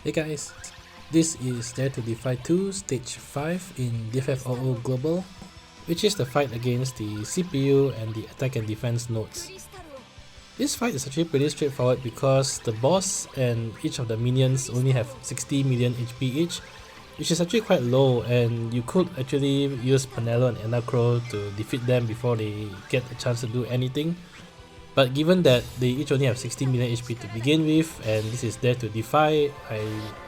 Hey guys, this is Dare to Defy II Stage 5 in DFFOO Global, which is the fight against the CPU and the attack and defense nodes. This fight is actually pretty straightforward because the boss and each of the minions only have 60 million HP each, which is actually quite low, and you could actually use Penelo and Enna Kros to defeat them before they get a chance to do anything. But given that they each only have 60 million HP to begin with, and this is Dare to Defy, I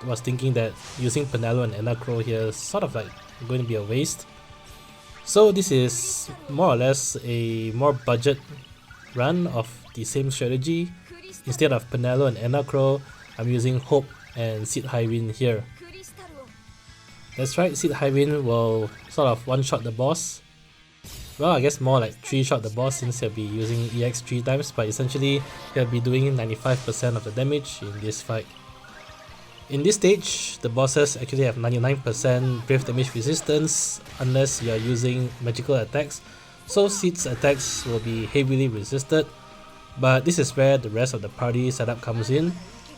was thinking that using Penelo and Enna Kros here is sort of like going to be a waste. So this is more or less a more budget run of the same strategy. Instead of Penelo and Enna Kros, I'm using Hope and Cid Highwind here. That's right, Cid Highwind will sort of one-shot the boss. Well, I guess more like 3-shot the boss since he'll be using EX 3 times, but essentially he'll be doing 95% of the damage in this fight. In this stage, the bosses actually have 99% brave damage resistance unless you are using magical attacks, so Cid's attacks will be heavily resisted, but this is where the rest of the party setup comes in.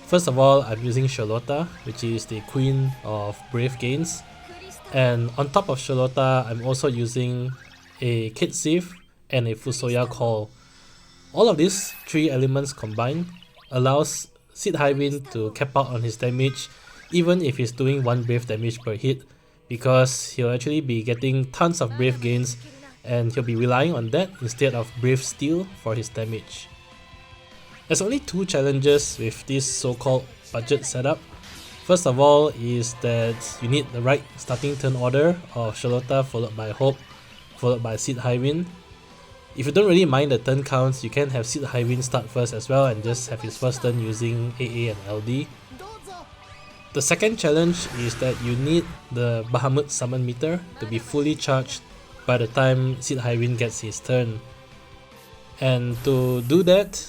First of all, I'm using Sherlotta, which is the queen of brave gains, and on top of Sherlotta, I'm also using a Cait and a FuSoYa call. All of these three elements combined allows Cid Highwind to cap out on his damage even if he's doing 1 brave damage per hit, because he'll actually be getting tons of brave gains and he'll be relying on that instead of brave steal for his damage. There's only 2 challenges with this so-called budget setup. First of all is that you need the right starting turn order of Sherlotta followed by Hope followed by Cid Highwind. If you don't really mind the turn counts, you can have Cid Highwind start first as well and just have his first turn using AA and LD. The second challenge is that you need the Bahamut summon meter to be fully charged by the time Cid Highwind gets his turn. And to do that,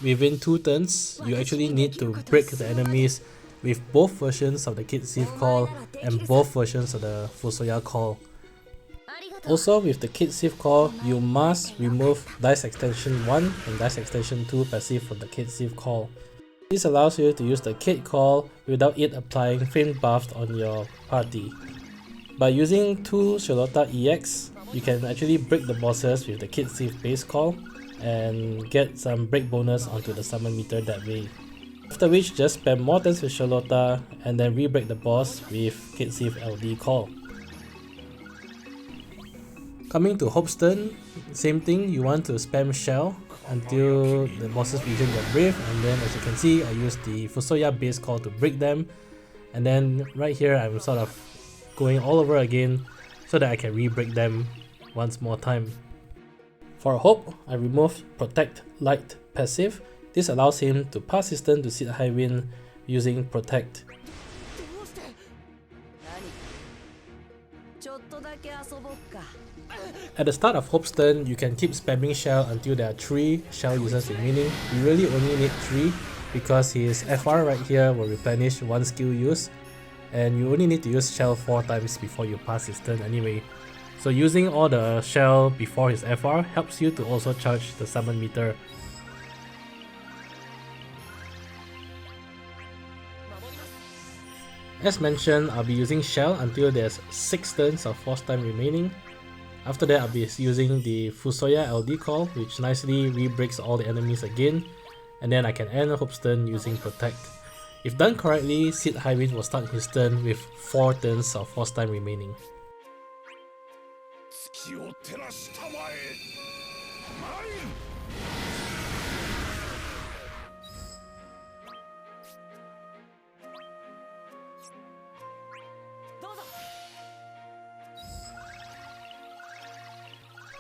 within 2 turns, you actually need to break the enemies with both versions of the Cait call and both versions of the FuSoYa call. Also, with the Cait call, you must remove Dice Extension 1 and Dice Extension 2 passive from the Cait call. This allows you to use the Cait call without it applying faint buffs on your party. By using 2 Sherlotta EX, you can actually break the bosses with the Cait base call and get some break bonus onto the summon meter that way. After which, just spam more turns with Sherlotta and then re-break the boss with Cait LD call. Coming to Hope's turn, same thing, you want to spam Shell until the bosses region get brave, and then as you can see, I use the FuSoYa base call to break them, and then right here I'm sort of going all over again so that I can re-break them once more time. For Hope, I remove Protect Lite passive. This allows him to pass his turn to Cid Highwind using Protect. At the start of Hope's turn, you can keep spamming Shell until there are 3 Shell users remaining. You really only need 3 because his FR right here will replenish 1 skill use, and you only need to use Shell 4 times before you pass his turn anyway. So using all the Shell before his FR helps you to also charge the summon meter. As mentioned, I'll be using Shell until there's 6 turns of force time remaining. After that, I'll be using the FuSoYa LD call, which nicely re-breaks all the enemies again, and then I can end Hope's turn using Protect. If done correctly, Cid Highwind will start his turn with 4 turns of force time remaining.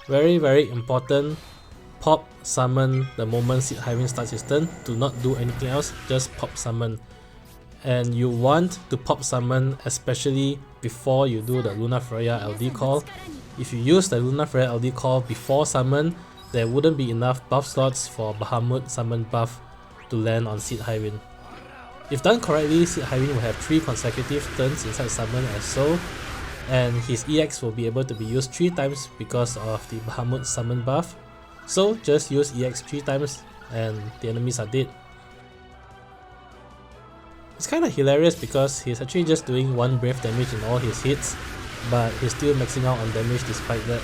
Very important, pop summon the moment Cid Highwind starts his turn. Do not do anything else, just pop summon. And you want to pop summon especially before you do the Luna Freya LD call. If you use the Luna Freya LD call before summon, there wouldn't be enough buff slots for Bahamut summon buff to land on Cid Highwind. If done correctly, Cid Highwind will have 3 consecutive turns inside summon as so, and his EX will be able to be used 3 times because of the Bahamut summon buff. So just use EX 3 times and the enemies are dead. It's kind of hilarious because he's actually just doing 1 brave damage in all his hits, but he's still maxing out on damage despite that.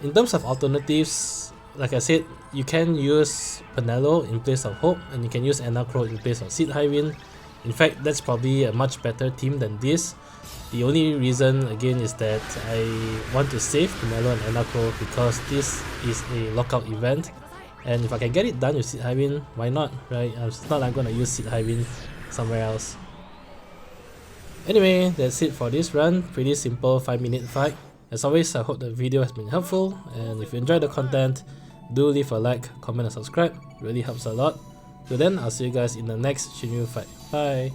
In terms of alternatives, like I said, you can use Penelo in place of Hope, and you can use Enna Kros in place of Cid Highwind. In fact, that's probably a much better team than this. The only reason again is that I want to save Penelo and Enna Kros because this is a lockout event, and if I can get it done with Cid Highwind, why not, right? It's not like I'm gonna use Cid Highwind somewhere else. Anyway, that's it for this run. Pretty simple 5-minute fight. As always, I hope the video has been helpful, and if you enjoyed the content, do leave a like, comment and subscribe. It really helps a lot. Till then, I'll see you guys in the next Shinryu fight. Bye!